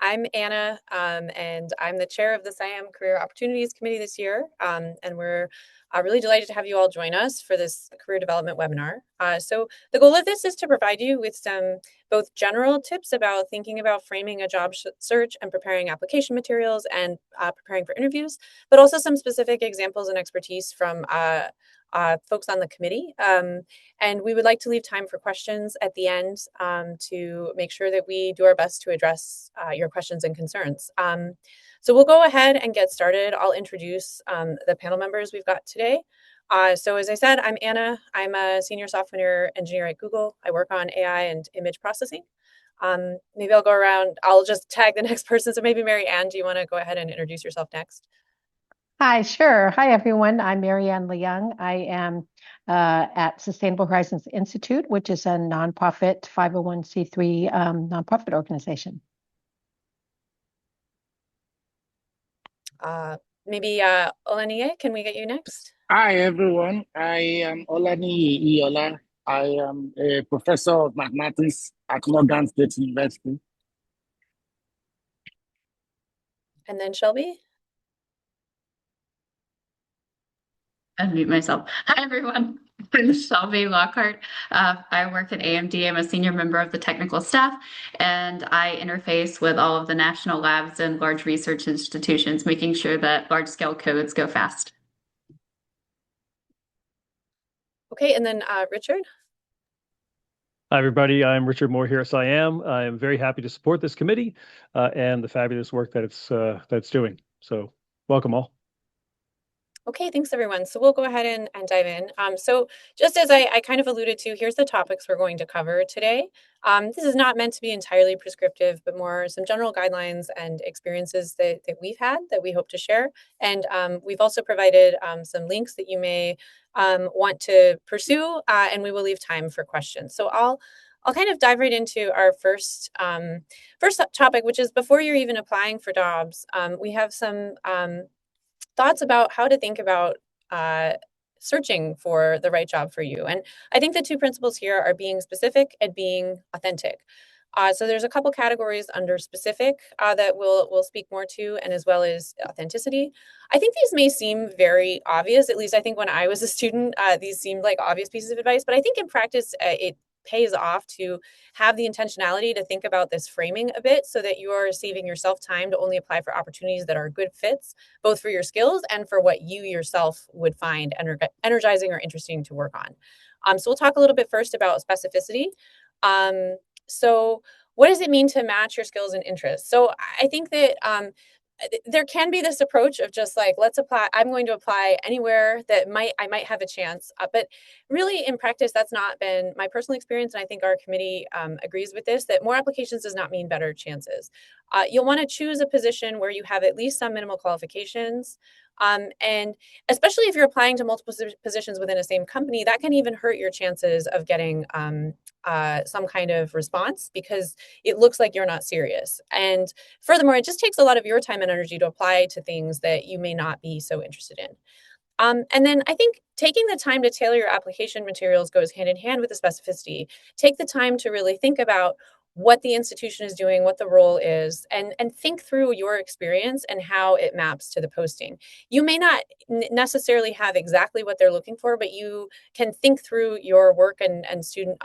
I'm Anna, and I'm the chair of the SIAM Career Opportunities Committee this year. And we're really delighted to have you all join us for this career development webinar. So the goal of this is to provide you with some both general tips about thinking about framing a job search and preparing application materials and preparing for interviews, but also some specific examples and expertise from folks on the committee. And we would like to leave time for questions at the end to make sure that we do our best to address your questions and concerns. So we'll go ahead and get started. I'll introduce the panel members we've got today. So as I said, I'm Anna. I'm a senior software engineer at Google. I work on AI and image processing. Maybe I'll go around. I'll just tag the next person. So maybe Mary Ann, do you want to go ahead and introduce yourself next? Hi, sure. Hi, everyone. I'm Marianne Leung. I am at Sustainable Horizons Institute, which is a nonprofit 501c3 nonprofit organization. Maybe Olaniye, can we get you next? Hi, everyone. I am Olani Iola. I am a professor of mathematics at Morgan State University. And then Shelby? Unmute myself. Hi, everyone. I'm Shelby Lockhart. I work at AMD. I'm a senior member of the technical staff, and I interface with all of the national labs and large research institutions, making sure that large-scale codes go fast. Okay, and then Richard? Hi, everybody. I'm Richard Moore here at SIAM. I am very happy to support this committee and the fabulous work that it's doing. So welcome all. Okay, thanks everyone. So we'll go ahead and dive in. So just as I kind of alluded to, here's the topics we're going to cover today. This is not meant to be entirely prescriptive, but more some general guidelines and experiences that we've had that we hope to share. And we've also provided some links that you may want to pursue, and we will leave time for questions. So I'll kind of dive right into our first topic, which is before you're even applying for jobs, we have some thoughts about how to think about searching for the right job for you. And I think the two principles here are being specific and being authentic. So there's a couple categories under specific that we'll speak more to, and as well as authenticity. I think these may seem very obvious, at least I think when I was a student, these seemed like obvious pieces of advice, but I think in practice, it pays off to have the intentionality to think about this framing a bit so that you are saving yourself time to only apply for opportunities that are good fits, both for your skills and for what you yourself would find energizing or interesting to work on. So we'll talk a little bit first about specificity. So what does it mean to match your skills and interests? So I think that there can be this approach of just like, let's apply. I'm going to apply anywhere that I might have a chance. But really, in practice, that's not been my personal experience. And I think our committee agrees with this, that more applications does not mean better chances. You'll want to choose a position where you have at least some minimal qualifications. And especially if you're applying to multiple positions within a same company, that can even hurt your chances of getting some kind of response because it looks like you're not serious. And furthermore, it just takes a lot of your time and energy to apply to things that you may not be so interested in. And then I think taking the time to tailor your application materials goes hand in hand with the specificity. Take the time to really think about what the institution is doing, what the role is, and think through your experience and how it maps to the posting. You may not necessarily have exactly what they're looking for, but you can think through your work and student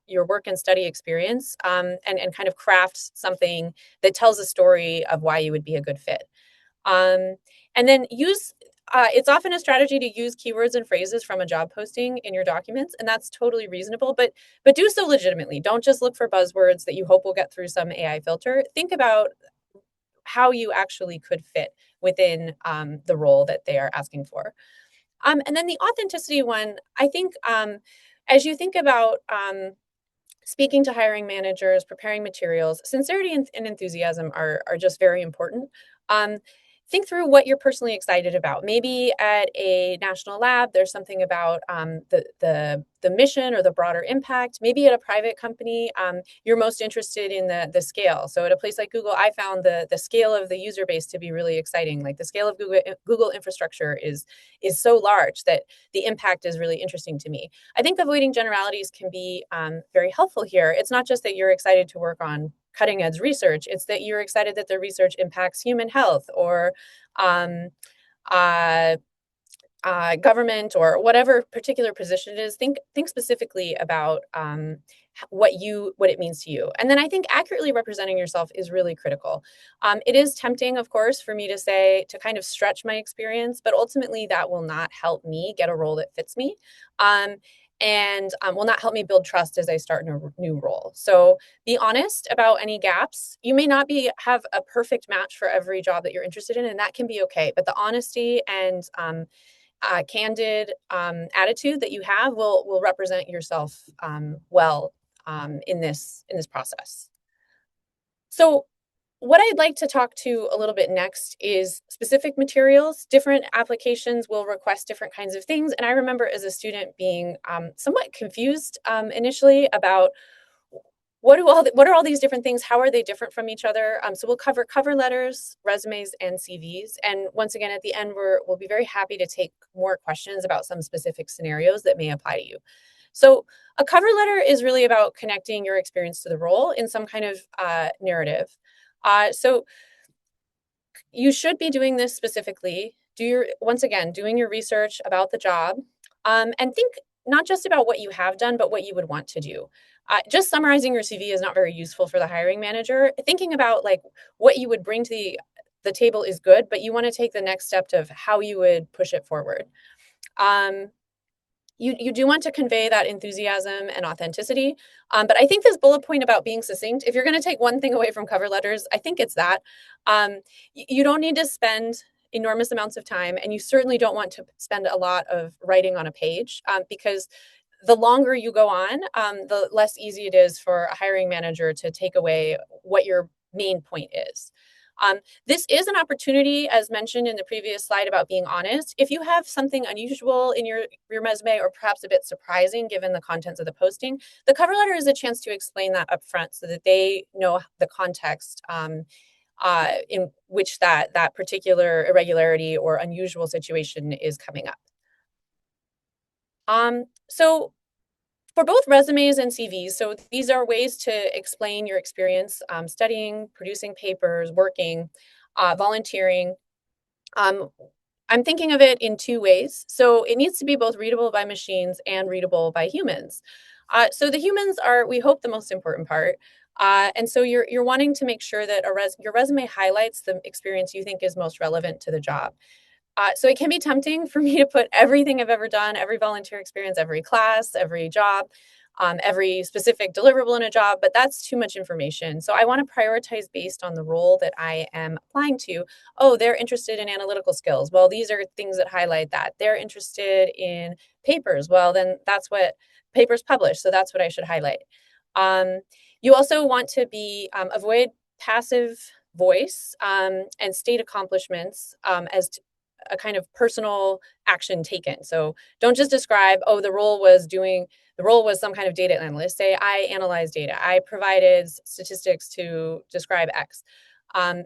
your work and study experience and kind of craft something that tells a story of why you would be a good fit. And then it's often a strategy to use keywords and phrases from a job posting in your documents, and that's totally reasonable, but do so legitimately. Don't just look for buzzwords that you hope will get through some AI filter. Think about how you actually could fit within the role that they are asking for. And then the authenticity one, I think as you think about speaking to hiring managers, preparing materials, sincerity and enthusiasm are just very important. Think through what you're personally excited about. Maybe at a national lab, there's something about the mission or the broader impact. Maybe at a private company, you're most interested in the scale. So at a place like Google, I found the scale of the user base to be really exciting. Like the scale of Google infrastructure is so large that the impact is really interesting to me. I think avoiding generalities can be very helpful here. It's not just that you're excited to work on cutting edge research. It's that you're excited that the research impacts human health or um, uh, government or whatever particular position it is. Think specifically about what it means to you. And then I think accurately representing yourself is really critical. It is tempting, of course, for me to say to kind of stretch my experience, but ultimately that will not help me get a role that fits me. And will not help me build trust as I start in a new role. So be honest about any gaps. You may not have a perfect match for every job that you're interested in, and that can be okay. But the honesty and candid attitude that you have will represent yourself well in this process. So what I'd like to talk to a little bit next is specific materials. Different applications will request different kinds of things. And I remember as a student being somewhat confused initially about what are all these different things? How are they different from each other? So we'll cover cover letters, resumes, and CVs. And once again, at the end, we'll be very happy to take more questions about some specific scenarios that may apply to you. So a cover letter is really about connecting your experience to the role in some kind of narrative. So you should be doing this specifically. Once again, doing your research about the job, and think not just about what you have done, but what you would want to do. Just summarizing your CV is not very useful for the hiring manager. Thinking about like what you would bring to the table is good, but you want to take the next step of how you would push it forward. You do want to convey that enthusiasm and authenticity. But I think this bullet point about being succinct, if you're going to take one thing away from cover letters, I think it's that. You don't need to spend enormous amounts of time, and you certainly don't want to spend a lot of writing on a page because the longer you go on, the less easy it is for a hiring manager to take away what your main point is. This is an opportunity, as mentioned in the previous slide about being honest. If you have something unusual in your resume or perhaps a bit surprising given the contents of the posting, the cover letter is a chance to explain that up front so that they know the context in which that particular irregularity or unusual situation is coming up. So for both resumes and CVs, so these are ways to explain your experience studying, producing papers, working, volunteering. I'm thinking of it in two ways. So it needs to be both readable by machines and readable by humans. So the humans are, we hope, the most important part. And so you're wanting to make sure that your resume highlights the experience you think is most relevant to the job. So it can be tempting for me to put everything I've ever done, every volunteer experience, every class, every job, every specific deliverable in a job, but that's too much information. So I want to prioritize based on the role that I am applying to. Oh, they're interested in analytical skills. Well, these are things that highlight that. They're interested in papers. Well, then that's what papers published. So that's what I should highlight. You also want to avoid passive voice and state accomplishments as a kind of personal action taken. So don't just describe, oh, the role was some kind of data analyst. Say, I analyzed data. I provided statistics to describe X.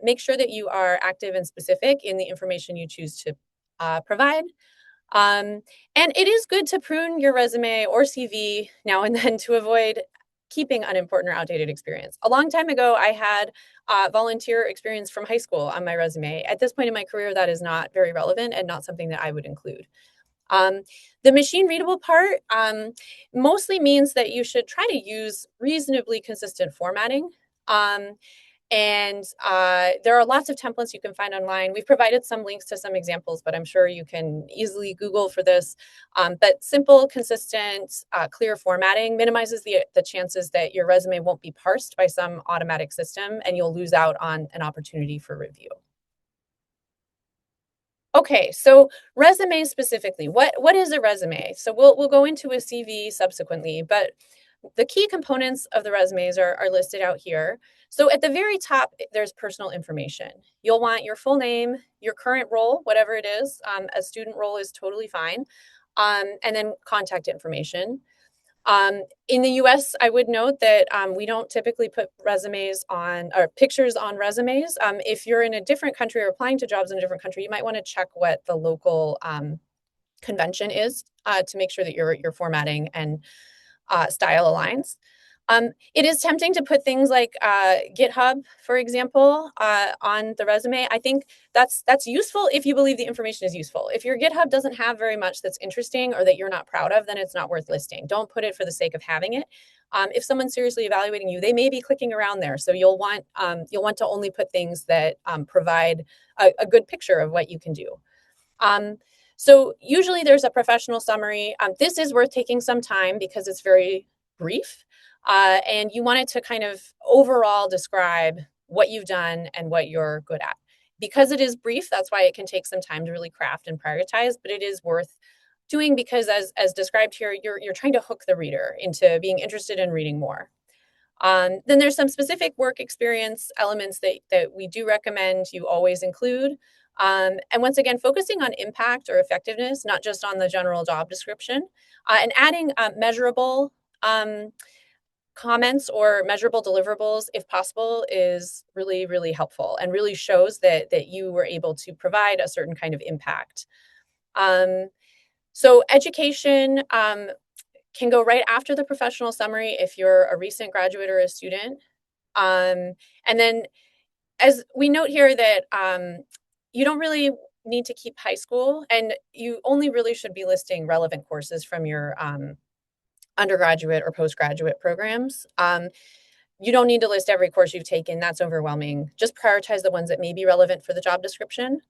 Make sure that you are active and specific in the information you choose to provide. And it is good to prune your resume or CV now and then to avoid keeping unimportant or outdated experience. A long time ago, I had volunteer experience from high school on my resume. At this point in my career, that is not very relevant and not something that I would include. The machine readable part mostly means that you should try to use reasonably consistent formatting. And there are lots of templates you can find online. We've provided some links to some examples, but I'm sure you can easily Google for this. But simple, consistent, clear formatting minimizes the chances that your resume won't be parsed by some automatic system and you'll lose out on an opportunity for review. Okay, so resume specifically, what is a resume? So we'll go into a CV subsequently, but the key components of the resumes are listed out here. So at the very top, there's personal information. You'll want your full name, your current role, whatever it is. A student role is totally fine. And then contact information. In the US, I would note that we don't typically put resumes on or pictures on resumes. If you're in a different country or applying to jobs in a different country, you might want to check what the local convention is to make sure that your formatting and style aligns. It is tempting to put things like GitHub, for example, on the resume. I think that's useful if you believe the information is useful. If your GitHub doesn't have very much that's interesting or that you're not proud of, then it's not worth listing. Don't put it for the sake of having it. If someone's seriously evaluating you, they may be clicking around there, so you'll want to only put things that provide a good picture of what you can do. So usually there's a professional summary. This is worth taking some time because it's very brief. And you want it to kind of overall describe what you've done and what you're good at. Because it is brief, that's why it can take some time to really craft and prioritize, but it is worth doing because as described here, you're trying to hook the reader into being interested in reading more. Then there's some specific work experience elements that we do recommend you always include. And once again, focusing on impact or effectiveness, not just on the general job description, and adding measurable comments or measurable deliverables, if possible, is really, really helpful and really shows that you were able to provide a certain kind of impact. So education can go right after the professional summary if you're a recent graduate or a student. And then as we note here that you don't really need to keep high school, and you only really should be listing relevant courses from your undergraduate or postgraduate programs. You don't need to list every course you've taken. That's overwhelming. Just prioritize the ones that may be relevant for the job description.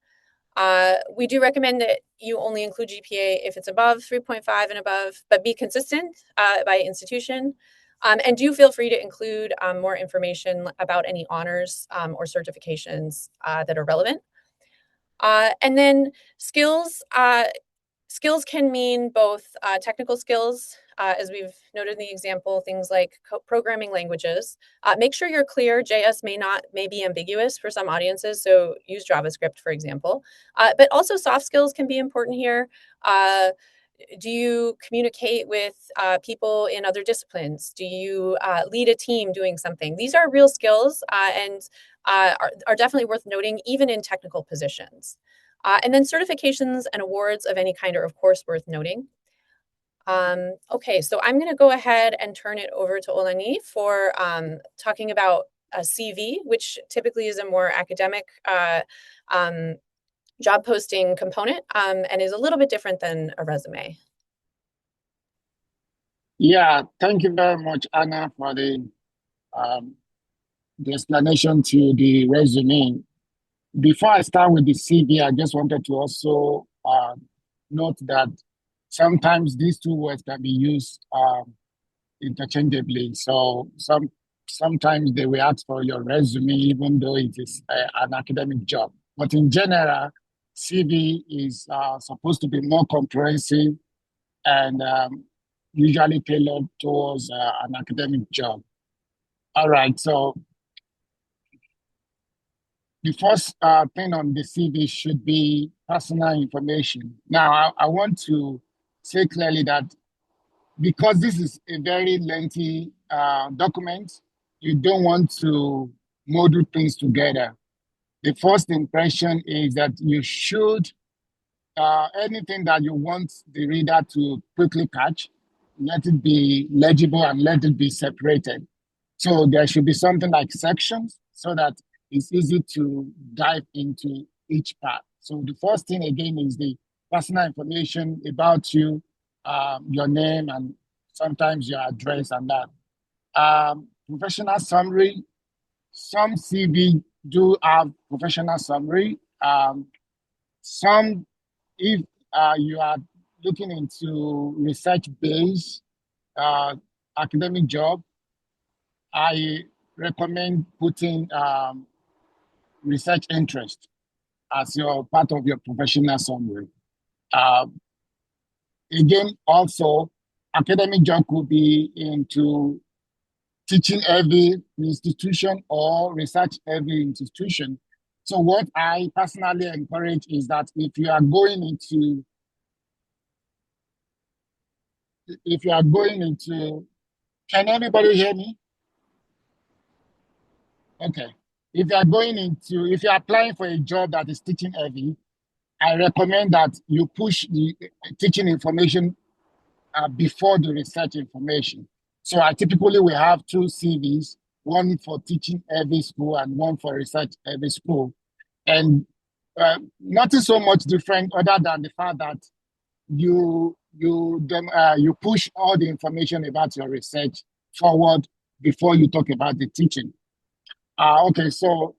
We do recommend that you only include GPA if it's above 3.5 and above, but be consistent by institution. And do feel free to include more information about any honors or certifications that are relevant. And then skills. Skills can mean both technical skills, as we've noted in the example, things like programming languages. Make sure you're clear. JS may be ambiguous for some audiences, so use JavaScript, for example. But also soft skills can be important here. Do you communicate with people in other disciplines? Do you lead a team doing something? These are real skills and are definitely worth noting, even in technical positions. And then certifications and awards of any kind are, of course, worth noting. Okay, so I'm going to go ahead and turn it over to Olani for talking about a CV, which typically is a more academic job posting component and is a little bit different than a resume. Yeah, thank you very much, Anna, for the explanation to the resume. Before I start with the CV, I just wanted to also note that sometimes these two words can be used interchangeably. So sometimes they will ask for your resume, even though it is an academic job. But in general, CV is supposed to be more comprehensive and usually tailored towards an academic job. All right, so the first thing on the CV should be personal information. Now, I want to say clearly that because this is a very lengthy document, you don't want to model things together. The first impression is that you should, anything that you want the reader to quickly catch, let it be legible and let it be separated. So there should be something like sections so that it's easy to dive into each part. So the first thing again is the personal information about you, your name, and sometimes your address and that. Professional summary. Some CV do have professional summary. Some, if you are looking into research-based academic job, I recommend putting research interest as your part of your professional summary. Again, also, academic job could be into teaching heavy institution or research heavy institution. So what I personally encourage is that if you are going into, can anybody hear me? Okay. If you are applying for a job that is teaching heavy, I recommend that you push the teaching information before the research information. So I typically will have two CVs, one for teaching every school and one for research every school. And nothing so much different other than the fact that you push all the information about your research forward before you talk about the teaching. Okay, so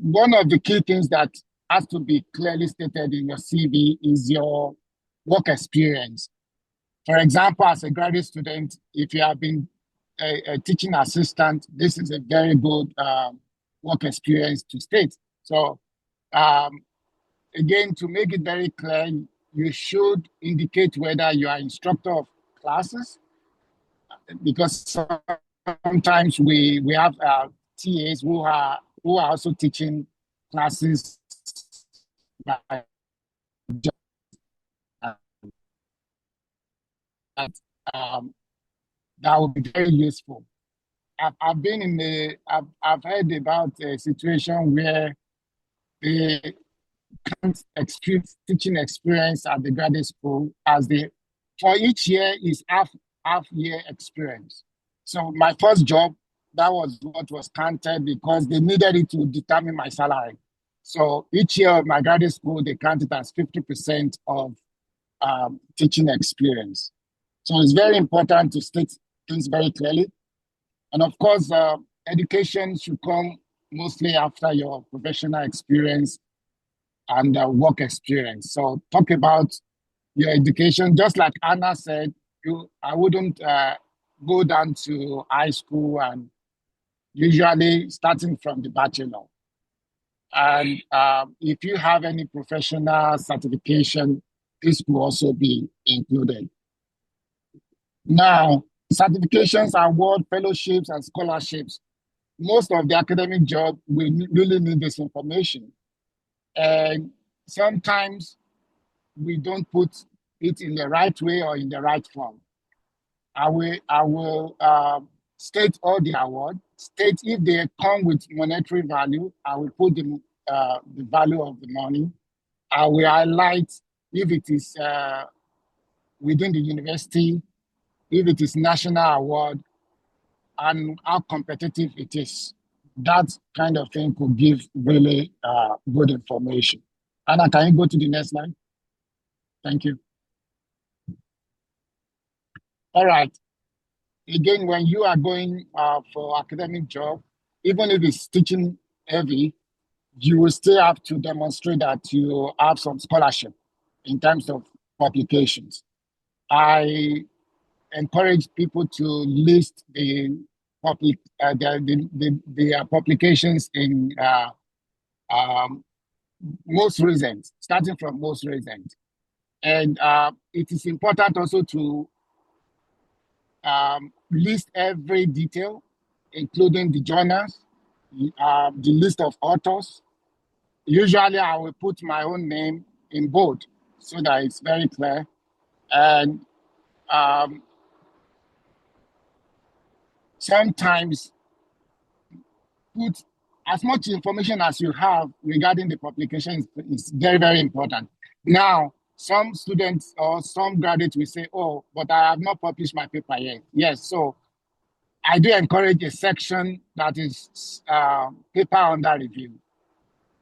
one of the key things that has to be clearly stated in your CV is your work experience. For example, as a graduate student, if you have been a teaching assistant, this is a very good work experience to state. So um, again, to make it very clear, you should indicate whether you are instructor of classes, because sometimes we have TAs who are also teaching classes by that that would be very useful. I've been in I've heard about a situation where the teaching experience at the graduate school as the for each year is half year experience. So my first job, that was what was counted because they needed it to determine my salary. So each year of my graduate school, they counted as 50% of teaching experience. So it's very important to state things very clearly. And of course, education should come mostly after your professional experience and work experience. So talk about your education. Just like Anna said, I wouldn't go down to high school and usually starting from the bachelor. And if you have any professional certification, this will also be included. Now, certifications, award, fellowships, and scholarships. Most of the academic job will really need this information. And sometimes we don't put it in the right way or in the right form. I will state all the award, state if they come with monetary value, I will put the value of the money. I will highlight if it is within the university, if it is national award, and how competitive it is. That kind of thing could give really good information. Anna, can you go to the next slide? Thank you. All right. Again, when you are going for academic job, even if it's teaching heavy, you will still have to demonstrate that you have some scholarship in terms of publications. I encourage people to list the public the publications in most recent, starting from most recent. And it is important also to list every detail, including the journals, the list of authors. Usually I will put my own name in bold so that it's very clear. And sometimes put as much information as you have regarding the publication is very, very important. Now, some students or some graduates will say, oh, but I have not published my paper yet. Yes, so I do encourage a section that is paper under review,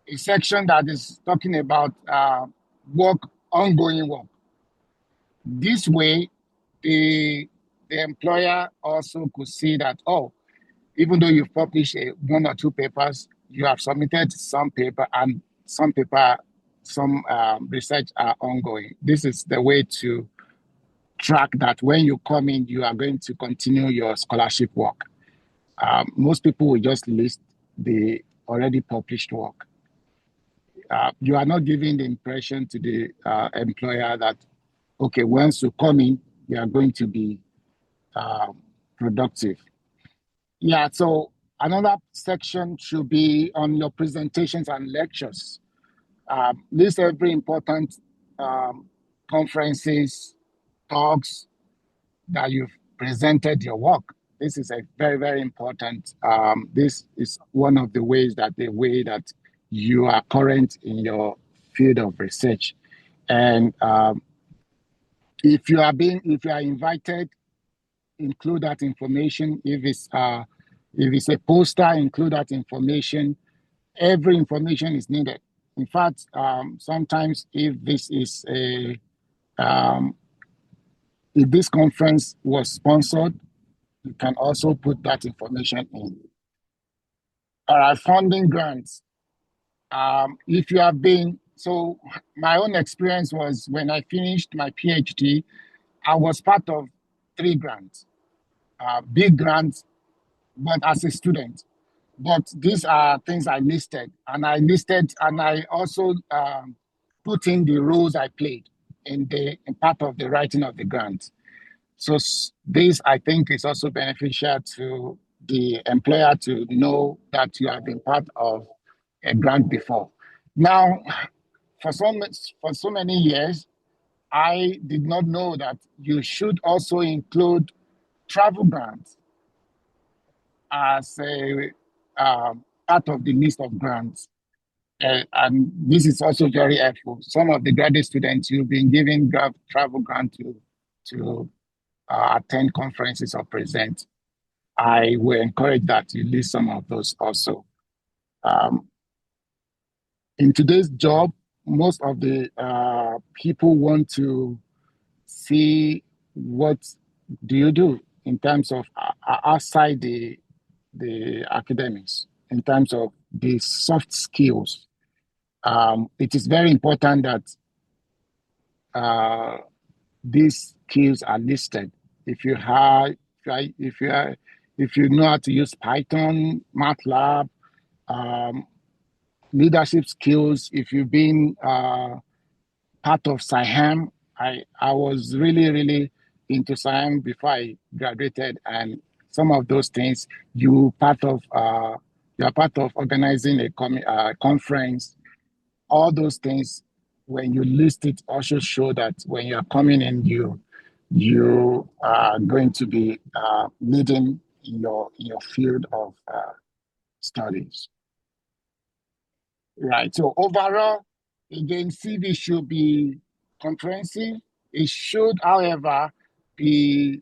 a section that is talking about work, ongoing work. This way, the employer also could see that, oh, even though you've published one or two papers, you have submitted some paper and some research are ongoing. This is the way to track that when you come in, you are going to continue your scholarship work. Most people will just list the already published work. You are not giving the impression to the employer that, okay, once you come in, you are going to be productive. Yeah, so another section should be on your presentations and lectures. List every important conferences, talks that you've presented your work. This is a very, very important. This is one of the ways that you are current in your field of research. And if you are invited include that information. If it's a poster, include that information. Every information is needed. In fact, sometimes if this conference was sponsored, you can also put that information in. All right, funding grants. If you have been, so my own experience was when I finished my PhD, I was part of 3 grants, big grants, but as a student. But these are things I listed, and I also put in the roles I played in part of the writing of the grant. So this, I think, is also beneficial to the employer to know that you have been part of a grant before. Now, for so many years, I did not know that you should also include travel grants as a part of the list of grants. And this is also very helpful. Some of the graduate students, you've been given travel grant to attend conferences or present. I will encourage that you list some of those also. In today's job, most of the people want to see what do you do in terms of outside the academics, in terms of the soft skills. It is very important that these skills are listed. If you know how to use Python, MATLAB, leadership skills, if you've been part of SIAM, I was really into SIAM before I graduated, and some of those things you are part of organizing a conference. All those things, when you list it, also show that when you are coming in, you are going to be leading in your field of studies. Right. So overall, again, CV should be comprehensive. It should, however, be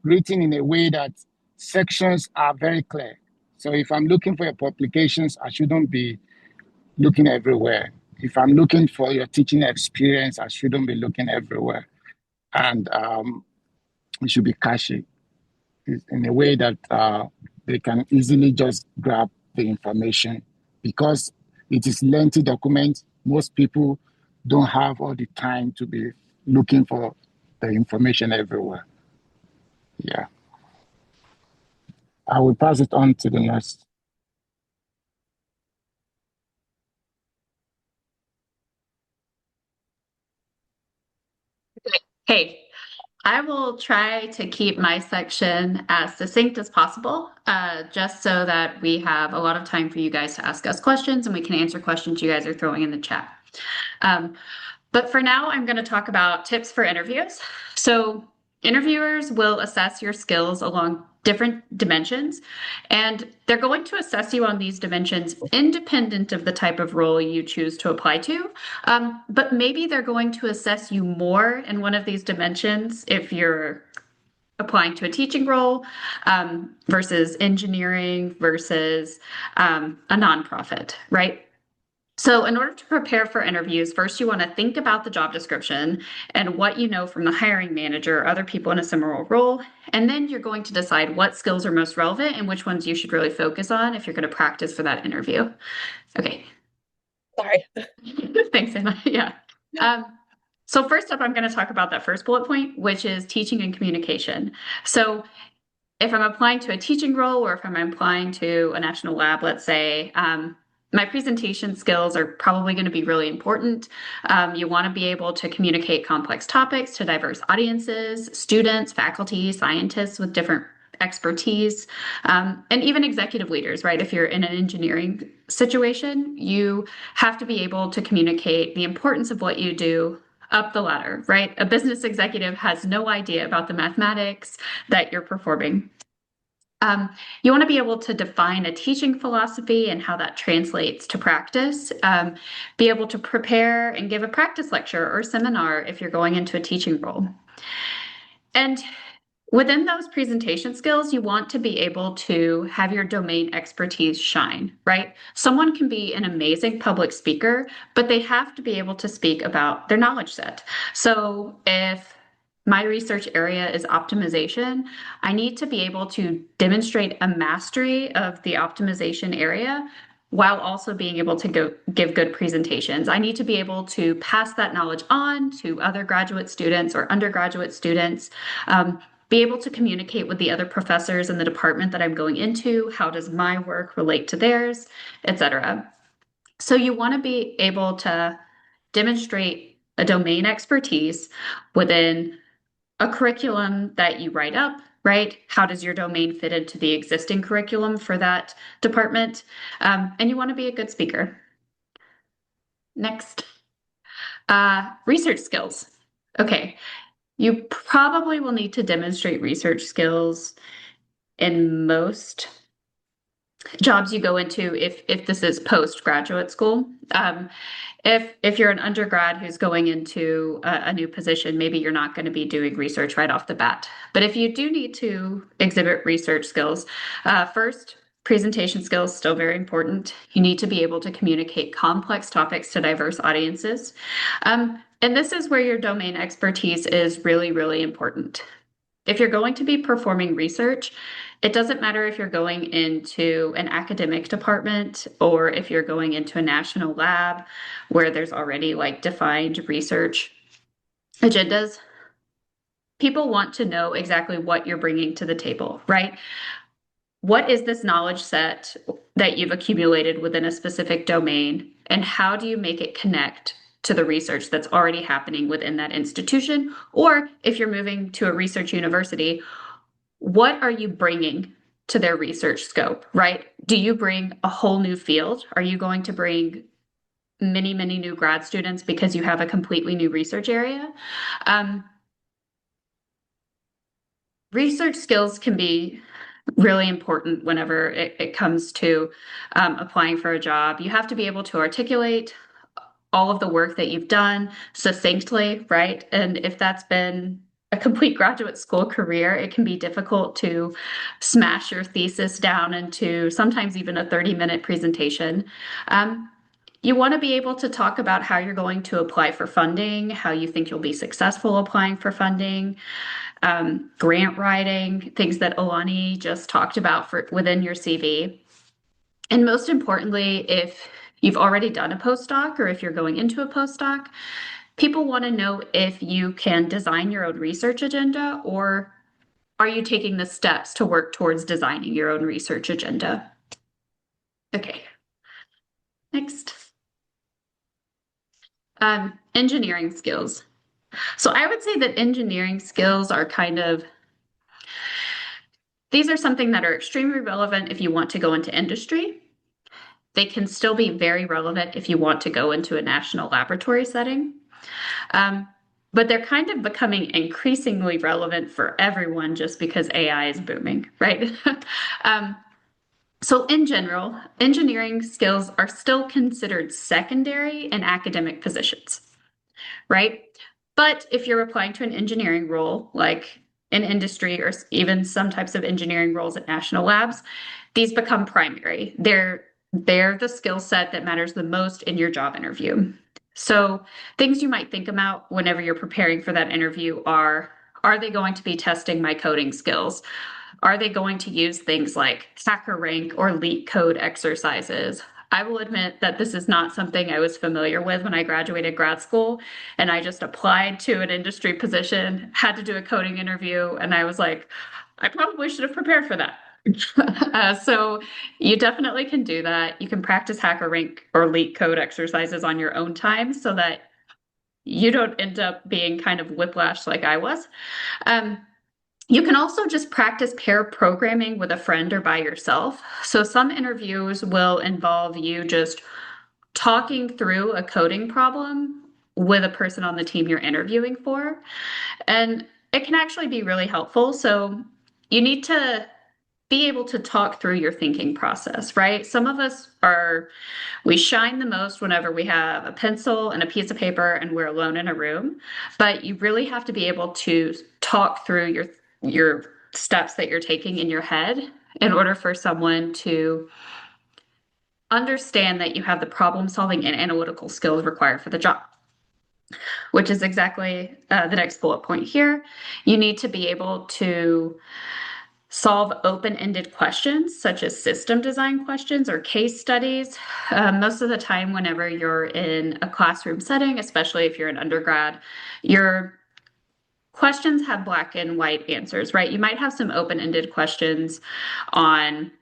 written in a way that sections are very clear. So if I'm looking for your publications, I shouldn't be looking everywhere. If I'm looking for your teaching experience, I shouldn't be looking everywhere. And it should be catchy in a way that they can easily just grab the information. Because it is lengthy document, most people don't have all the time to be looking for the information everywhere. Yeah. I will pass it on to the next. Hey, I will try to keep my section as succinct as possible, just so that we have a lot of time for you guys to ask us questions and we can answer questions you guys are throwing in the chat. But for now, I'm going to talk about tips for interviews. So interviewers will assess your skills along different dimensions, and they're going to assess you on these dimensions independent of the type of role you choose to apply to. But maybe they're going to assess you more in one of these dimensions if you're applying to a teaching role versus engineering versus a nonprofit, right? So in order to prepare for interviews, first you want to think about the job description and what you know from the hiring manager or other people in a similar role. And then you're going to decide what skills are most relevant and which ones you should really focus on if you're going to practice for that interview. Okay. Sorry. Thanks, Anna. Yeah. So first up, I'm going to talk about that first bullet point, which is teaching and communication. So if I'm applying to a teaching role or if I'm applying to a national lab, let's say, my presentation skills are probably going to be really important. You want to be able to communicate complex topics to diverse audiences, students, faculty, scientists with different expertise, and even executive leaders, right? If you're in an engineering situation, you have to be able to communicate the importance of what you do up the ladder, right? A business executive has no idea about the mathematics that you're performing. You want to be able to define a teaching philosophy and how that translates to practice. Be able to prepare and give a practice lecture or seminar if you're going into a teaching role. And Within those presentation skills, you want to be able to have your domain expertise shine, right? Someone can be an amazing public speaker, but they have to be able to speak about their knowledge set. So if my research area is optimization, I need to be able to demonstrate a mastery of the optimization area while also being able to give good presentations. I need to be able to pass that knowledge on to other graduate students or undergraduate students. Be able to communicate with the other professors in the department that I'm going into. How does my work relate to theirs, etc. So you want to be able to demonstrate a domain expertise within a curriculum that you write up, right? How does your domain fit into the existing curriculum for that department? And you want to be a good speaker. Next, research skills. Okay, you probably will need to demonstrate research skills in most jobs you go into if this is postgraduate school. If you're an undergrad who's going into a new position, maybe you're not going to be doing research right off the bat. But if you do need to exhibit research skills, first, presentation skills still very important. You need to be able to communicate complex topics to diverse audiences. And this is where your domain expertise is really, really important. If you're going to be performing research, it doesn't matter if you're going into an academic department or if you're going into a national lab where there's already like defined research agendas. People want to know exactly what you're bringing to the table, right? What is this knowledge set that you've accumulated within a specific domain, and how do you make it connect to the research that's already happening within that institution? Or if you're moving to a research university, what are you bringing to their research scope, right? Do you bring a whole new field? Are you going to bring many, many new grad students because you have a completely new research area? Research skills can be really important whenever it comes to applying for a job. You have to be able to articulate all of the work that you've done succinctly, right? And if that's been a complete graduate school career, it can be difficult to smash your thesis down into sometimes even a 30-minute presentation. You want to be able to talk about how you're going to apply for funding, how you think you'll be successful applying for funding, grant writing, things that Alani just talked about within your CV. And most importantly, if you've already done a postdoc or if you're going into a postdoc, people want to know if you can design your own research agenda, or are you taking the steps to work towards designing your own research agenda? Okay, next. Engineering skills. So I would say that engineering skills are these are something that are extremely relevant if you want to go into industry. They can still be very relevant if you want to go into a national laboratory setting. But they're kind of becoming increasingly relevant for everyone just because AI is booming, right? So in general, engineering skills are still considered secondary in academic positions, right? But if you're applying to an engineering role, like in industry or even some types of engineering roles at national labs, these become primary. They're the skill set that matters the most in your job interview. So things you might think about whenever you're preparing for that interview are they going to be testing my coding skills? Are they going to use things like HackerRank or Leak Code exercises? I will admit that this is not something I was familiar with when I graduated grad school, and I just applied to an industry position, had to do a coding interview, and I was like, I probably should have prepared for that. So you definitely can do that. You can practice HackerRank or Leak Code exercises on your own time so that you don't end up being kind of whiplash like I was. You can also just practice pair programming with a friend or by yourself. So some interviews will involve you just talking through a coding problem with a person on the team you're interviewing for. And it can actually be really helpful. So you need to be able to talk through your thinking process, right? Some of us we shine the most whenever we have a pencil and a piece of paper and we're alone in a room, but you really have to be able to talk through your steps that you're taking in your head in order for someone to understand that you have the problem solving and analytical skills required for the job, which is exactly the next bullet point here. You need to be able to solve open-ended questions such as system design questions or case studies. Most of the time, whenever you're in a classroom setting, especially if you're an undergrad, your questions have black and white answers, right? You might have some open-ended questions on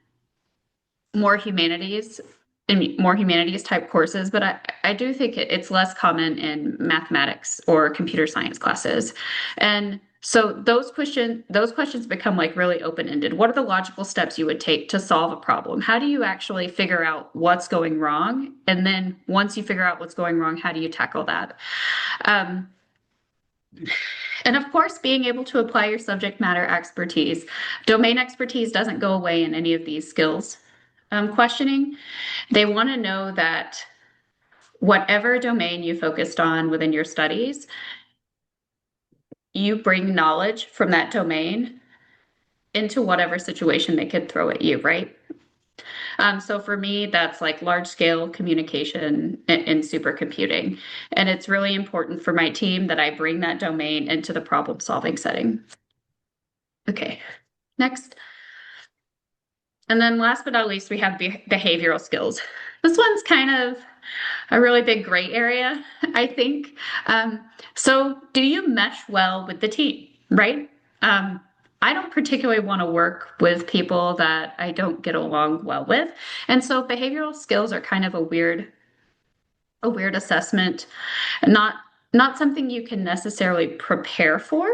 more humanities and more humanities type courses, but I do think it's less common in mathematics or computer science classes. And so those questions become like really open-ended. What are the logical steps you would take to solve a problem? How do you actually figure out what's going wrong? And then once you figure out what's going wrong, how do you tackle that? And of course, being able to apply your subject matter expertise. Domain expertise doesn't go away in any of these skills questioning. They want to know that whatever domain you focused on within your studies, you bring knowledge from that domain into whatever situation they could throw at you, right? So for me, that's like large scale communication in supercomputing. And it's really important for my team that I bring that domain into the problem solving setting. Okay, next. And then last but not least, we have behavioral skills. This one's kind of a really big gray area, I think. So do you mesh well with the team, right? I don't particularly want to work with people that I don't get along well with. And so behavioral skills are kind of a weird assessment, not something you can necessarily prepare for.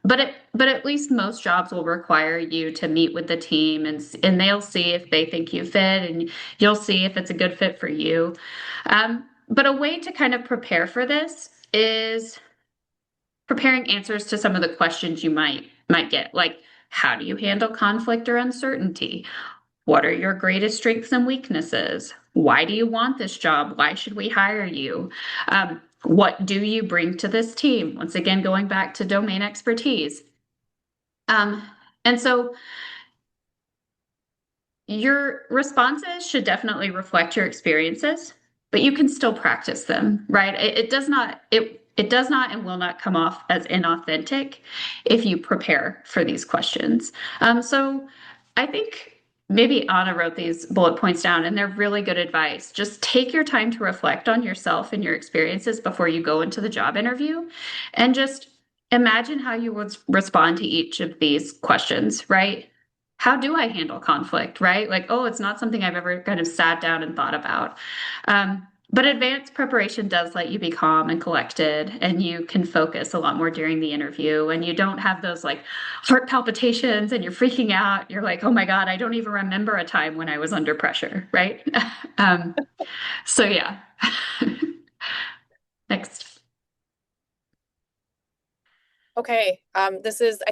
But at least most jobs will require you to meet with the team and they'll see if they think you fit and you'll see if it's a good fit for you. But a way to kind of prepare for this is preparing answers to some of the questions you might get, like how do you handle conflict or uncertainty? What are your greatest strengths and weaknesses? Why do you want this job? Why should we hire you? What do you bring to this team? Once again, going back to domain expertise. And so your responses should definitely reflect your experiences, but you can still practice them, right? It does not and will not come off as inauthentic if you prepare for these questions. So I think maybe Anna wrote these bullet points down and they're really good advice. Just take your time to reflect on yourself and your experiences before you go into the job interview and just imagine how you would respond to each of these questions, right? How do I handle conflict, right? Like, oh, it's not something I've ever kind of sat down and thought about. But advanced preparation does let you be calm and collected, and you can focus a lot more during the interview, and you don't have those like heart palpitations and you're freaking out. You're like, oh my God, I don't even remember a time when I was under pressure, right? So yeah. Next. Okay, I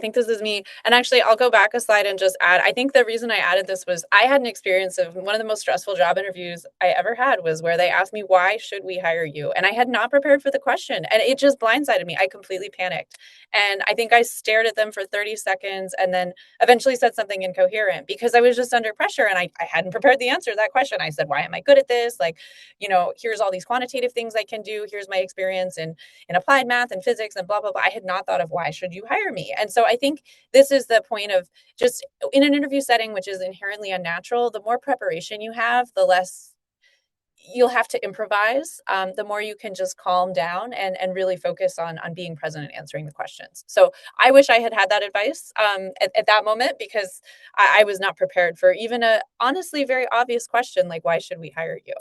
think this is me. And actually, I'll go back a slide and just add, I think the reason I added this was I had an experience of one of the most stressful job interviews I ever had was where they asked me, why should we hire you? And I had not prepared for the question and it just blindsided me. I completely panicked. And I think I stared at them for 30 seconds and then eventually said something incoherent because I was just under pressure and I hadn't prepared the answer to that question. I said, why am I good at this? Like, here's all these quantitative things I can do. Here's my experience in applied math and physics and blah, blah, blah. I had not thought of why should you hire me? And so I think this is the point of just in an interview setting, which is inherently unnatural, the more preparation you have, the less you'll have to improvise, the more you can just calm down and really focus on being present and answering the questions. So I wish I had that advice at that moment because I was not prepared for even a honestly very obvious question like, why should we hire you?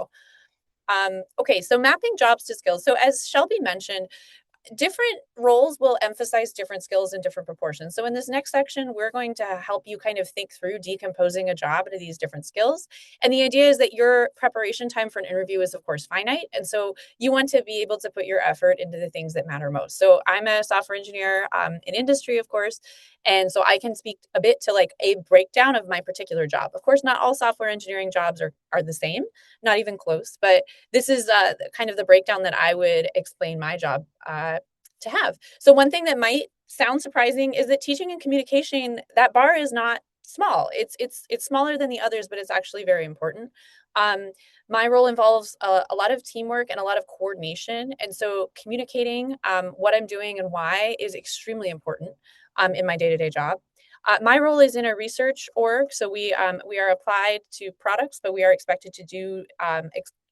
Okay, so mapping jobs to skills. So as Shelby mentioned, different roles will emphasize different skills in different proportions. So in this next section, we're going to help you kind of think through decomposing a job into these different skills. And the idea is that your preparation time for an interview is, of course, finite. And so you want to be able to put your effort into the things that matter most. So I'm a software engineer in industry, of course. And so I can speak a bit to like a breakdown of my particular job. Of course, not all software engineering jobs are the same, not even close. But this is kind of the breakdown that I would explain my job to have. So one thing that might sounds surprising is that teaching and communication, that bar is not small. It's smaller than the others, but it's actually very important. My role involves a lot of teamwork and a lot of coordination, and so communicating what I'm doing and why is extremely important in my day-to-day job. My role is in a research org, so we are applied to products, but we are expected to do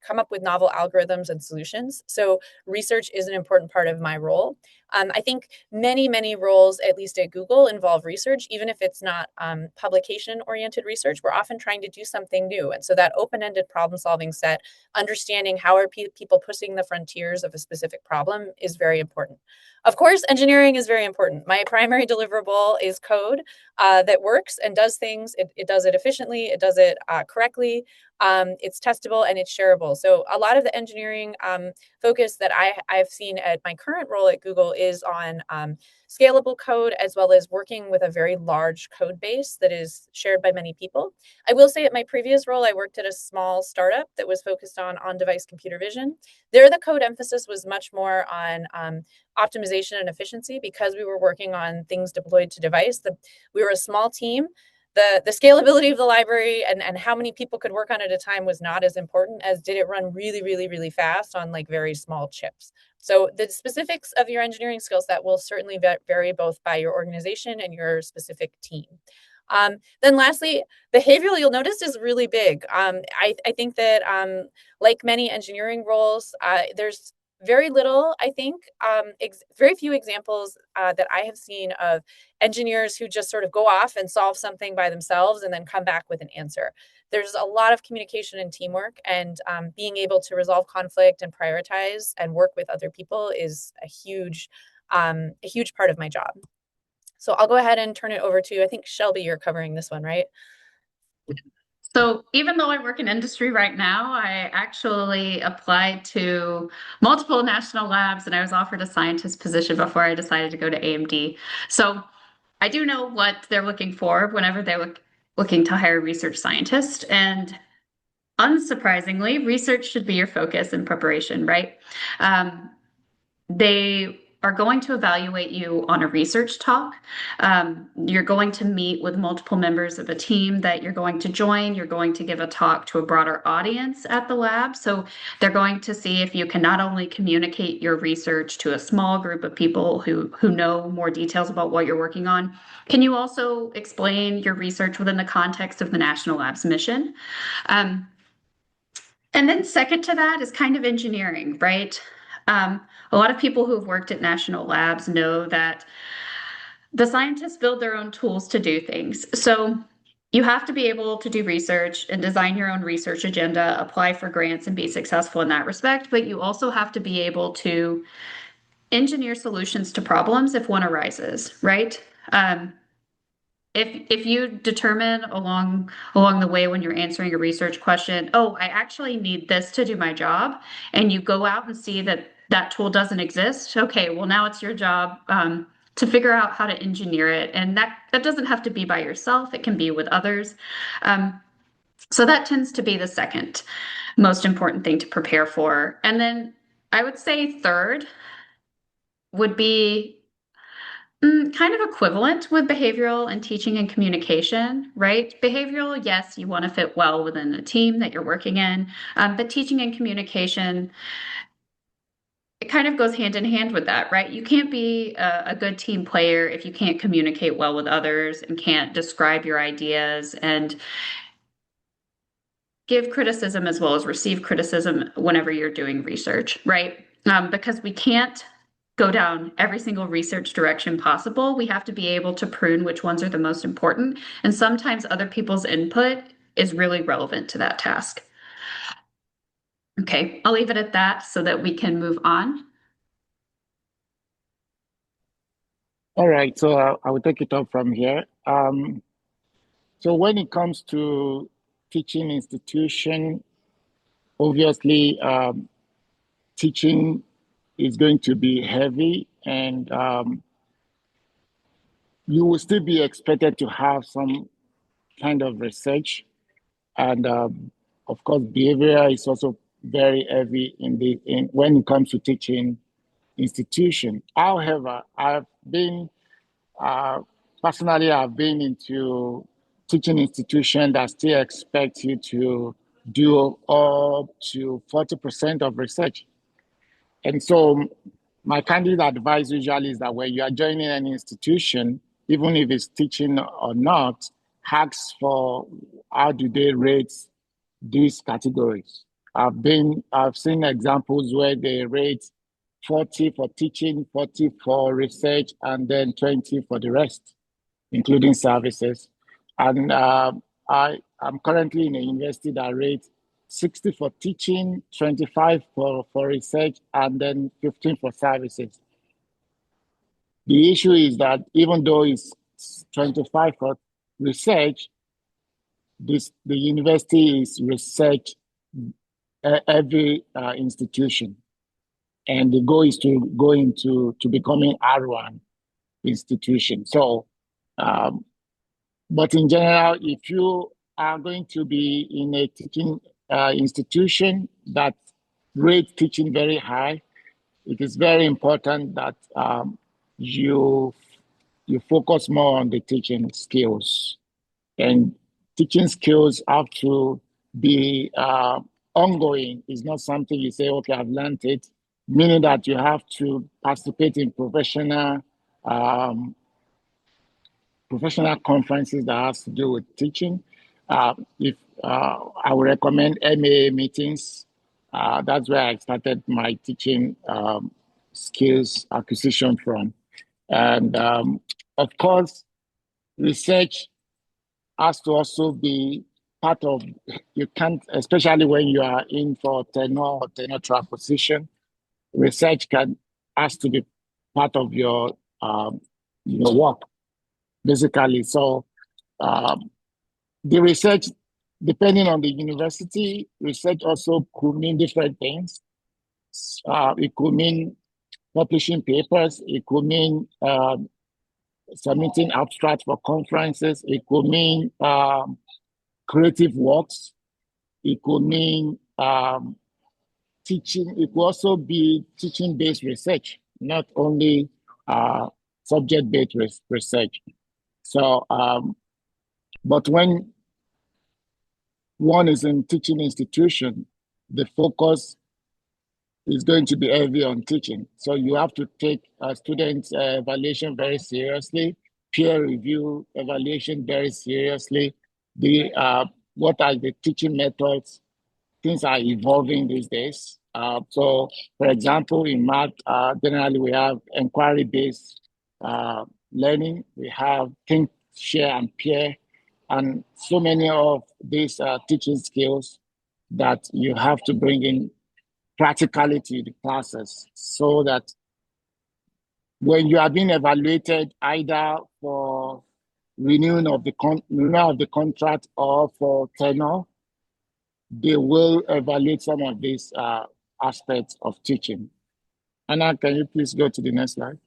come up with novel algorithms and solutions. So research is an important part of my role. I think many roles, at least at Google, involve research, even if it's not publication-oriented research. We're often trying to do something new, and so that open-ended problem-solving set, understanding how are people pushing the frontiers of a specific problem, is very important. Of course, engineering is very important. My primary deliverable is code that works and does things. It does it efficiently. It does it correctly. It's testable and it's shareable. So a lot of the engineering focus that I've seen at my current role at Google is on scalable code, as well as working with a very large code base that is shared by many people. I will say at my previous role, I worked at a small startup that was focused on on-device computer vision. There, the code emphasis was much more on optimization and efficiency because we were working on things deployed to device. We were a small team. The scalability of the library and how many people could work on it at a time was not as important as did it run really fast on like very small chips. So the specifics of your engineering skill set will certainly vary both by your organization and your specific team. Then lastly, behavioral, you'll notice, is really big. I think that like many engineering roles, there's very little, I think, very few examples that I have seen of engineers who just sort of go off and solve something by themselves and then come back with an answer. There's a lot of communication and teamwork, and being able to resolve conflict and prioritize and work with other people is a huge part of my job. So I'll go ahead and turn it over to, I think, Shelby, you're covering this one, right? So even though I work in industry right now, I actually applied to multiple national labs and I was offered a scientist position before I decided to go to AMD. So I do know what they're looking for whenever they're looking to hire a research scientist. And unsurprisingly, research should be your focus in preparation, right? They are going to evaluate you on a research talk. You're going to meet with multiple members of a team that you're going to join. You're going to give a talk to a broader audience at the lab. So they're going to see if you can not only communicate your research to a small group of people who know more details about what you're working on. Can you also explain your research within the context of the National Labs mission? And then second to that is kind of engineering, right? A lot of people who've worked at national labs know that the scientists build their own tools to do things. So you have to be able to do research and design your own research agenda, apply for grants and be successful in that respect. But you also have to be able to engineer solutions to problems if one arises, right? If you determine along the way when you're answering a research question, oh, I actually need this to do my job, and you go out and see that that tool doesn't exist, okay, well now it's your job to figure out how to engineer it, and that doesn't have to be by yourself, it can be with others. So that tends to be the second most important thing to prepare for. And then I would say third would be kind of equivalent with behavioral and teaching and communication, right? Behavioral, yes, you want to fit well within a team that you're working in, but teaching and communication, it kind of goes hand in hand with that, right? You can't be a good team player if you can't communicate well with others and can't describe your ideas and give criticism as well as receive criticism whenever you're doing research, right? Because we can't go down every single research direction possible. We have to be able to prune which ones are the most important. And sometimes other people's input is really relevant to that task. Okay, I'll leave it at that so that we can move on. All right, so I will take it up from here. So when it comes to teaching institution, obviously teaching is going to be heavy, and you will still be expected to have some kind of research. And of course, behavior is also very heavy when it comes to teaching institution. However, I've been Personally, I've been into teaching institutions that still expect you to do up to 40% of research. And so my candid advice usually is that when you are joining an institution, even if it's teaching or not, ask for how do they rate these categories. I've seen examples where they rate 40 for teaching, 40 for research, and then 20 for the rest, including services. And I'm currently in a university that rates 60 for teaching, 25 for research, and then 15 for services. The issue is that even though it's 25 for research, the university is research every institution. And the goal is to go into becoming R1 institution. So, but in general, if you are going to be in a teaching institution that rates teaching very high, it is very important that you focus more on the teaching skills. And teaching skills have to be ongoing. It's not something you say, okay, I've learned it, meaning that you have to participate in professional conferences that has to do with teaching. If I would recommend MAA meetings. That's where I started my teaching skills acquisition from. And of course, research has to also be part of, you can't, especially when you are in for tenure or tenure track position, research has to be part of your work, basically. So the research, depending on the university, research also could mean different things. It could mean publishing papers. It could mean submitting abstracts for conferences. It could mean creative works. It could mean teaching. It could also be teaching-based research, not only subject-based research. So, but when one is in teaching institution, the focus is going to be heavy on teaching. So you have to take students' evaluation very seriously, peer review evaluation very seriously. What are the teaching methods? Things are evolving these days. So, for example, in math, generally we have inquiry-based learning. We have think, share, and peer, and so many of these teaching skills that you have to bring in practicality to the classes, so that when you are being evaluated either for renewal of the contract or for tenure, they will evaluate some of these aspects of teaching. Anna, can you please go to the next slide?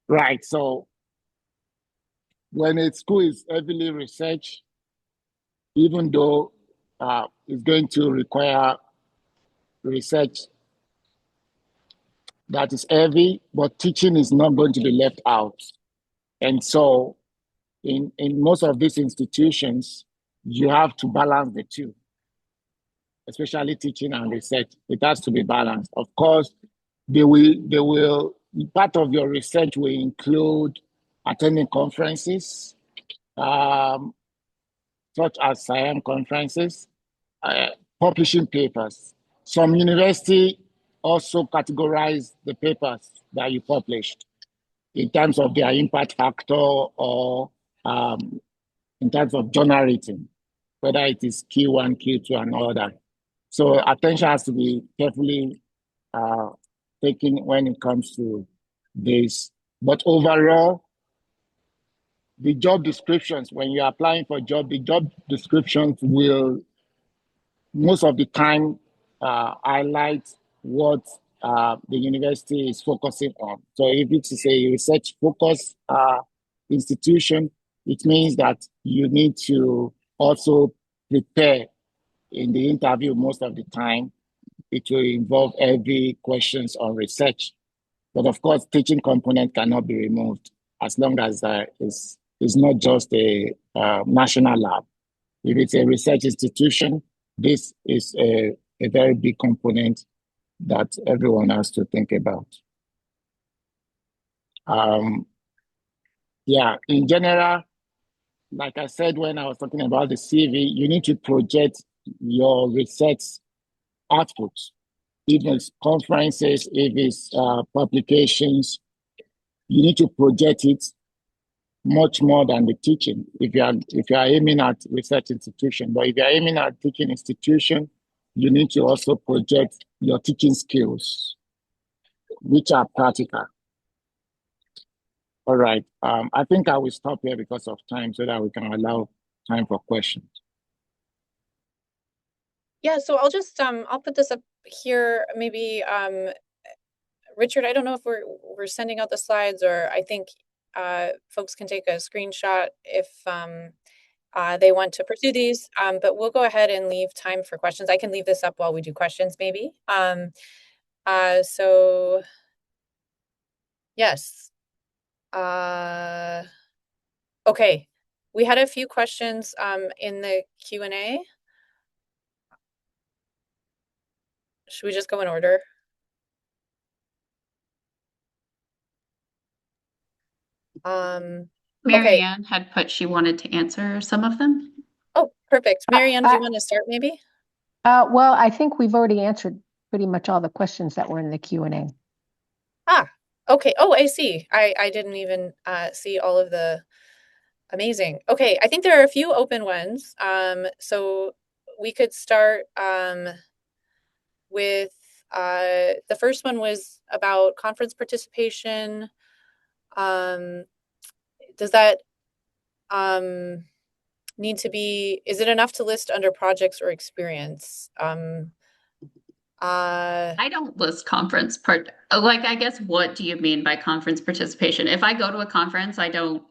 Right, so when a school is heavily research, even though it's going to require research that is heavy, but teaching is not going to be left out. And so in most of these institutions, you have to balance the two, especially teaching and research. It has to be balanced. Of course, part of your research will include attending conferences, such as SIAM conferences, publishing papers. Some university also categorize the papers that you published in terms of their impact factor or in terms of journal rating, whether it is Q1, Q2, and all that. So attention has to be carefully taken when it comes to this. But overall, the job descriptions, when you're applying for a job, the job descriptions will most of the time highlight what the university is focusing on. So if it is a research focused institution, it means that you need to also prepare in the interview most of the time. It will involve heavy questions on research. But of course, teaching component cannot be removed as long as it's not just a national lab. If it's a research institution, this is a very big component that everyone has to think about. Yeah, in general, like I said when I was talking about the CV, you need to project your research outputs. If it's conferences, if it's publications, you need to project it much more than the teaching. If you are aiming at research institution, but if you are aiming at teaching institution, you need to also project your teaching skills, which are practical. All right. I think I will stop here because of time so that we can allow time for questions. Yeah, so I'll just I'll put this up here. Maybe Richard, I don't know if we're sending out the slides, or I think folks can take a screenshot if they want to pursue these. But we'll go ahead and leave time for questions. I can leave this up while we do questions, maybe. So yes. Okay, we had a few questions in the Q&A. Should we just go in order? Okay. Marianne had put she wanted to answer some of them. Oh, perfect. Marianne, do you want to start maybe? Well, I think we've already answered pretty much all the questions that were in the Q&A. Okay. Oh, I see. I didn't even see all of the amazing. Okay, I think there are a few open ones. So we could start with the first one was about conference participation. Does that need to be, is it enough to list under projects or experience? I don't list conference part. Like, I guess, what do you mean by conference participation? If I go to a conference, I don't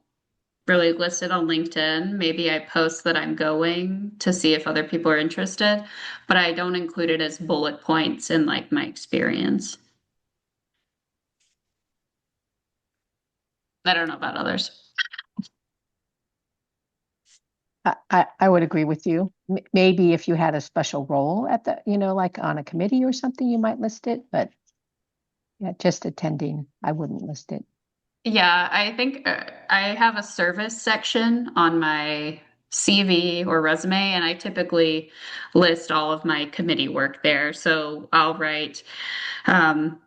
really list it on LinkedIn. Maybe I post that I'm going to see if other people are interested, but I don't include it as bullet points in like my experience. I don't know about others. I would agree with you. Maybe if you had a special role at the, like on a committee or something, you might list it, but yeah, just attending, I wouldn't list it. Yeah, I think I have a service section on my CV or resume, and I typically list all of my committee work there. So I'll write, for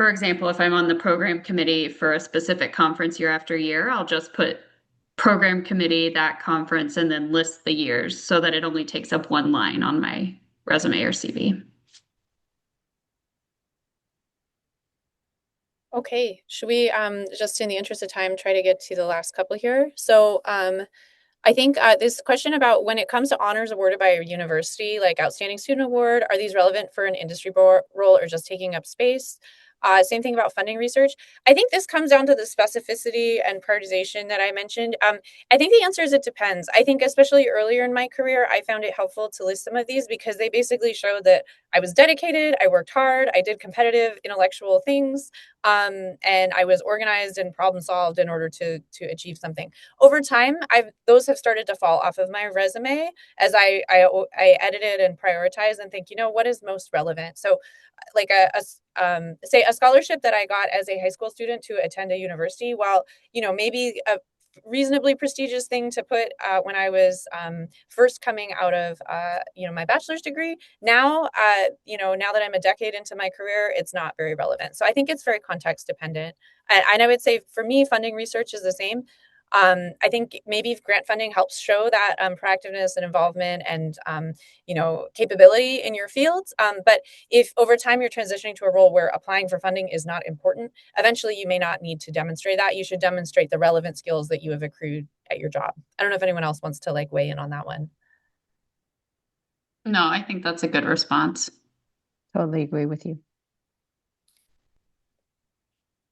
example, if I'm on the program committee for a specific conference year after year, I'll just put program committee, that conference, and then list the years so that it only takes up one line on my resume or CV. Okay, should we just in the interest of time try to get to the last couple here? So I think this question about when it comes to honors awarded by a university, like Outstanding Student Award, are these relevant for an industry role or just taking up space? Same thing about funding research. I think this comes down to the specificity and prioritization that I mentioned. I think the answer is it depends. I think especially earlier in my career, I found it helpful to list some of these because they basically showed that I was dedicated, I worked hard, I did competitive intellectual things, and I was organized and problem solved in order to achieve something. Over time, those have started to fall off of my resume as I edited and prioritized and think, what is most relevant? So like say a scholarship that I got as a high school student to attend a university, while maybe a reasonably prestigious thing to put when I was first coming out of my bachelor's degree. Now now that I'm a decade into my career, it's not very relevant. So I think it's very context dependent, and I would say for me, funding research is the same. I think maybe grant funding helps show that proactiveness and involvement and capability in your fields. But if over time you're transitioning to a role where applying for funding is not important, eventually you may not need to demonstrate that. You should demonstrate the relevant skills that you have accrued at your job. I don't know if anyone else wants to weigh in on that one. No, I think that's a good response. Totally agree with you.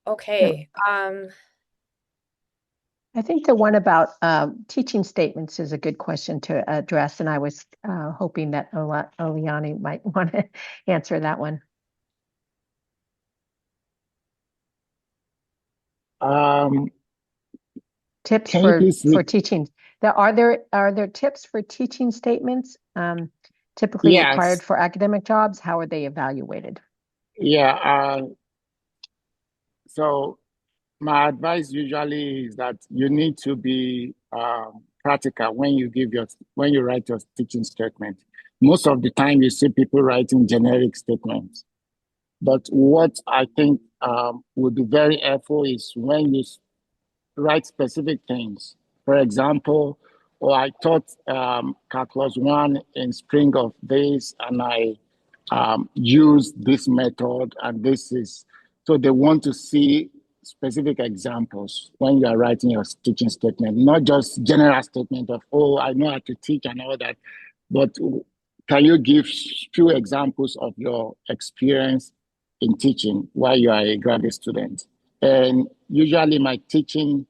Okay. I think the one about teaching statements is a good question to address, and I was hoping that Oliani might want to answer that one. Um, Tips can you please for teaching. Are there tips for teaching statements typically required Yes. for academic jobs? How are they evaluated? Yeah. So my advice usually is that you need to be practical when you write your teaching statement. Most of the time, you see people writing generic statements. But what I think would be very helpful is when you write specific things. For example, I taught calculus one in spring of this, and I use this method, and this is so they want to see specific examples when you are writing your teaching statement, not just general statement of I know how to teach and all that, but can you give few examples of your experience in teaching while you are a graduate student? And usually my teaching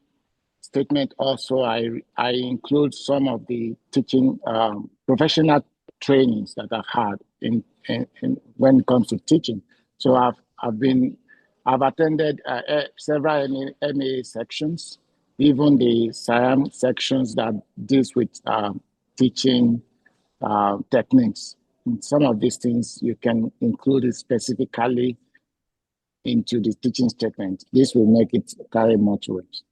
statement also, I include some of the teaching professional trainings that I've had in when it comes to teaching. So I've attended several MA sections, even the SIAM sections that deals with teaching techniques. And some of these things you can include it specifically into the teaching statement. This will make it carry much weight.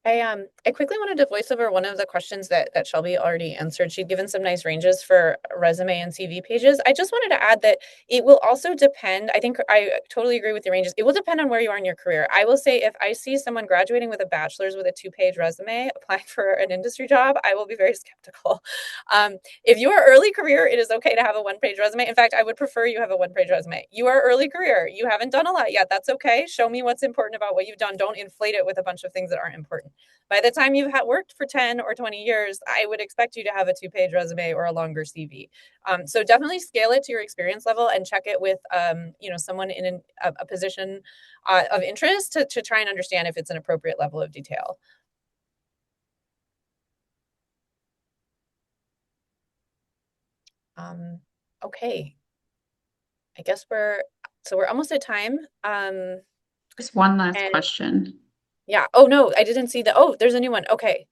I quickly wanted to voice over one of the questions that Shelby already answered. She'd given some nice ranges for resume and CV pages. I just wanted to add that it will also depend. I think I totally agree with the ranges. It will depend on where you are in your career. I will say if I see someone graduating with a bachelor's with a 2-page resume applying for an industry job, I will be very skeptical. If you are early career, it is okay to have a 1-page resume. In fact, I would prefer you have a 1-page resume. You are early career. You haven't done a lot yet. That's okay. Show me what's important about what you've done. Don't inflate it with a bunch of things that aren't important. By the time you've worked for 10 or 20 years, I would expect you to have a 2-page resume or a longer CV. So definitely scale it to your experience level and check it with someone in a position of interest to try and understand if it's an appropriate level of detail. Okay. I guess we're almost at time. Just one last And question. yeah. Oh no, I didn't see there's a new one. Okay.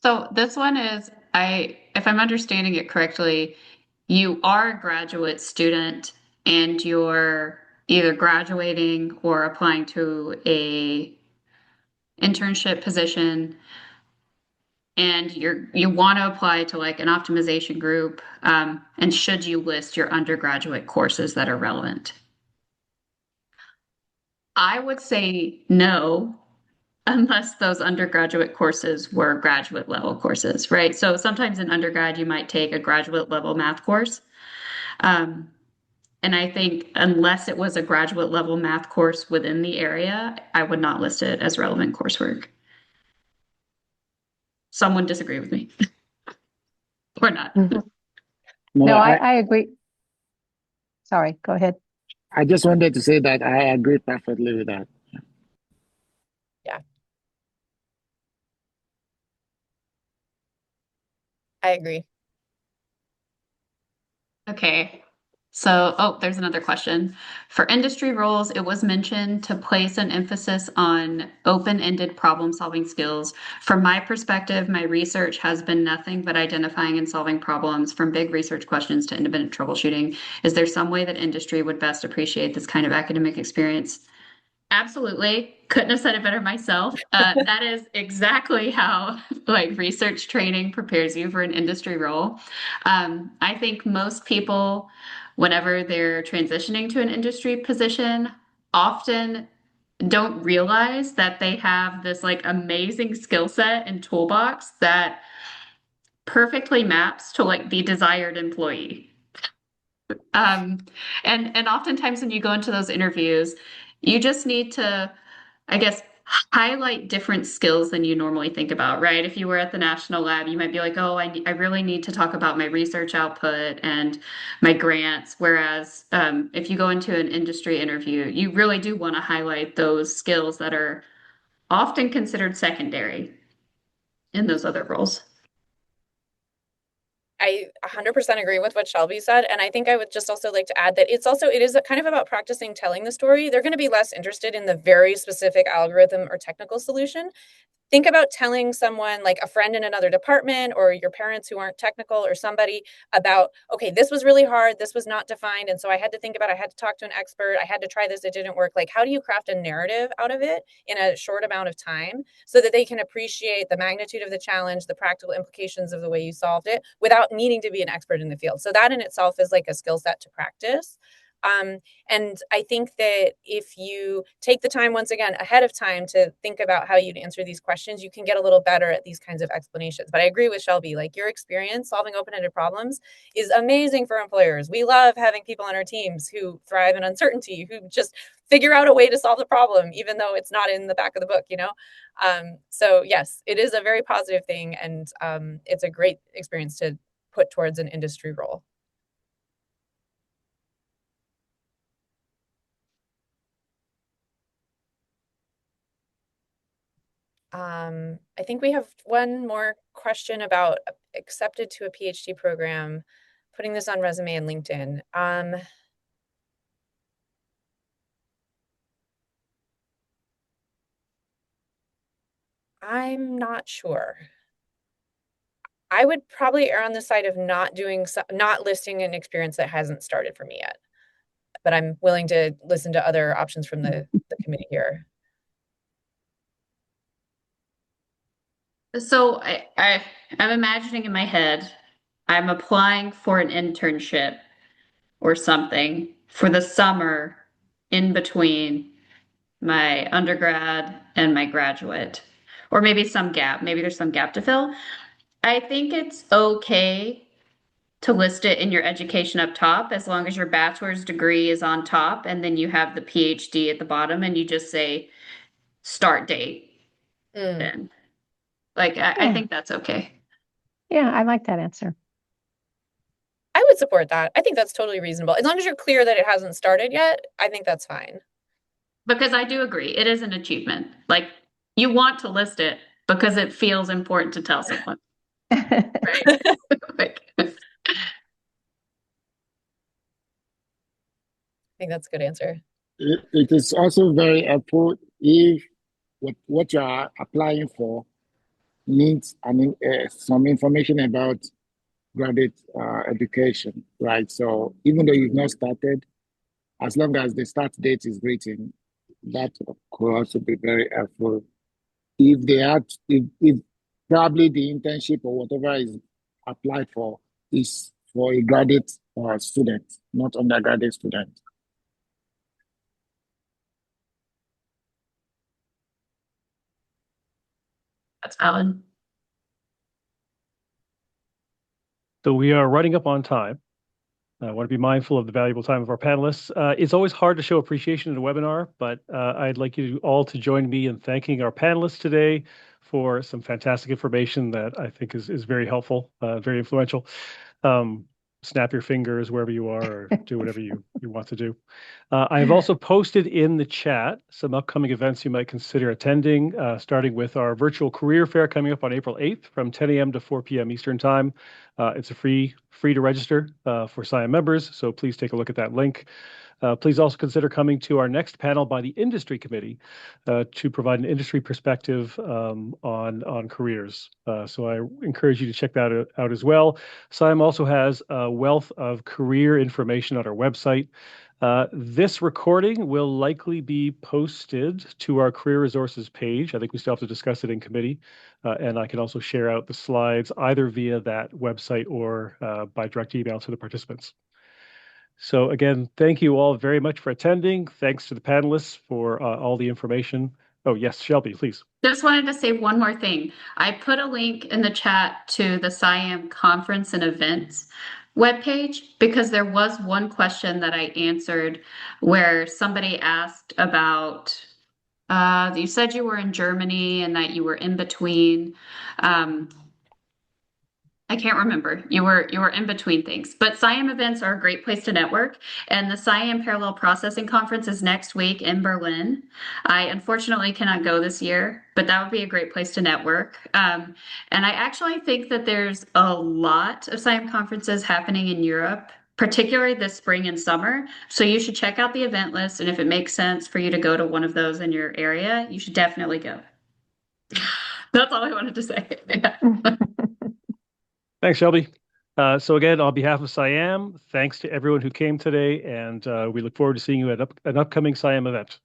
So this one is, if I'm understanding it correctly, you are a graduate student and you're either graduating or applying to a internship position, and you want to apply to like an optimization group, and should you list your undergraduate courses that are relevant? I would say no, unless those undergraduate courses were graduate level courses, right? So sometimes in undergrad, you might take a graduate level math course. Um, and I think unless it was a graduate level math course within the area, I would not list it as relevant coursework. Someone disagree with me or not. Mhm. No, No, I agree. Sorry, go ahead. I just wanted to say that I agree perfectly with that. Yeah, I agree. Okay. So, there's another question. For industry roles, it was mentioned to place an emphasis on open-ended problem-solving skills. From my perspective, my research has been nothing but identifying and solving problems from big research questions to independent troubleshooting. Is there some way that industry would best appreciate this kind of academic experience? Absolutely. Couldn't have said it better myself. That is exactly how like research training prepares you for an industry role. I think most people, whenever they're transitioning to an industry position, often don't realize that they have this like amazing skill set and toolbox that perfectly maps to like the desired employee. Um, and oftentimes when you go into those interviews, you just need to, I guess, highlight different skills than you normally think about, right? If you were at the national lab, you might be like, oh, I really need to talk about my research output and my grants. Whereas if you go into an industry interview, you really do want to highlight those skills that are often considered secondary in those other roles. I 100% agree with what Shelby said. And I think I would just also like to add that it is kind of about practicing telling the story. They're going to be less interested in the very specific algorithm or technical solution. Think about telling someone, like a friend in another department or your parents who aren't technical or somebody, about, okay, this was really hard, this was not defined, and so I had to think about, I had to talk to an expert, I had to try this, it didn't work. Like, how do you craft a narrative out of it in a short amount of time so that they can appreciate the magnitude of the challenge, the practical implications of the way you solved it, without needing to be an expert in the field? So that in itself is like a skill set to practice. um, and I think that if you take the time, once again, ahead of time, to think about how you'd answer these questions, you can get a little better at these kinds of explanations. But I agree with Shelby, like, your experience solving open-ended problems is amazing for employers. We love having people on our teams who thrive in uncertainty, who just figure out a way to solve the problem, even though it's not in the back of the book, you know? So yes, it is a very positive thing. And it's a great experience to put towards an industry role. I think we have one more question about accepted to a PhD program, putting this on resume and LinkedIn. I'm not sure. I would probably err on the side of not listing an experience that hasn't started for me yet, but I'm willing to listen to other options from the committee here. So I'm imagining in my head, I'm applying for an internship or something for the summer in between my undergrad and my graduate, or maybe some gap. Maybe there's some gap to fill. I think it's okay to list it in your education up top as long as your bachelor's degree is on top and then you have the PhD at the bottom and you just say start date Mm. then. Like, I think that's okay. Yeah, I like that answer. I would support that. I think that's totally reasonable. As long as you're clear that it hasn't started yet, I think that's fine. Because I do agree, it is an achievement. Like, you want to list it because it feels important to tell someone. Right. Like, I think that's a good answer. It is also very helpful if what you are applying for needs some information about graduate education, right? So even though you've not started, as long as the start date is written, that could also be very helpful. If they had, if probably the internship or whatever is applied for is for a graduate student, not undergraduate student. that's valid. So we are running up on time. I want to be mindful of the valuable time of our panelists. It's always hard to show appreciation in a webinar, but I'd like you all to join me in thanking our panelists today for some fantastic information that I think is very helpful, very influential. Snap your fingers wherever you are, or do whatever you want to do. I have also posted in the chat some upcoming events you might consider attending, starting with our virtual career fair coming up on April 8th from 10 a.m. to 4 p.m. Eastern Time. It's a free to register for SIAM members, so please take a look at that link. Please also consider coming to our next panel by the Industry Committee to provide an industry perspective on careers. So I encourage you to check that out as well. SIAM also has a wealth of career information on our website. This recording will likely be posted to our career resources page. I think we still have to discuss it in committee. And I can also share out the slides either via that website or by direct email to the participants. So again, thank you all very much for attending. Thanks to the panelists for all the information. Oh, yes, Shelby, please. Just wanted to say one more thing. I put a link in the chat to the SIAM conference and events webpage because there was one question that I answered where somebody asked about, you said you were in Germany and that you were in between. I can't remember. You were in between things. But SIAM events are a great place to network. And the SIAM Parallel Processing Conference is next week in Berlin. I unfortunately cannot go this year, but that would be a great place to network. And I actually think that there's a lot of SIAM conferences happening in Europe, particularly this spring and summer. So you should check out the event list. And if it makes sense for you to go to one of those in your area, you should definitely go. That's all I wanted to say. Thanks, Shelby. So again, on behalf of SIAM, thanks to everyone who came today, and we look forward to seeing you at an upcoming SIAM event.